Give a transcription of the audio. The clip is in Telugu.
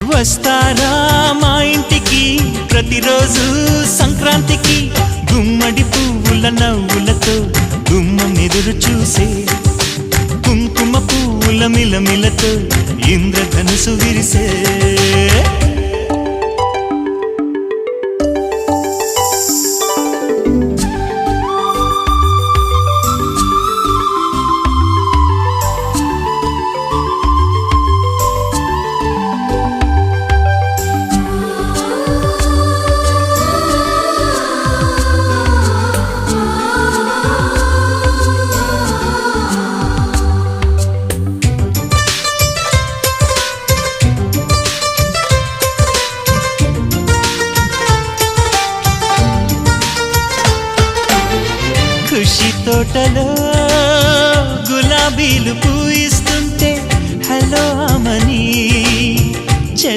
వస్తారా మా ఇంటికి ప్రతిరోజు సంక్రాంతికి గుమ్మడి పువ్వుల నవ్వులతో గుమ్మం ఎదురు చూసే కుంకుమ పువ్వుల మిలమిలతో ఇంద్రధనుసు విరిసే ఖుషి తోటలో గులాబీలు పూయిస్తుంటే హలో అమని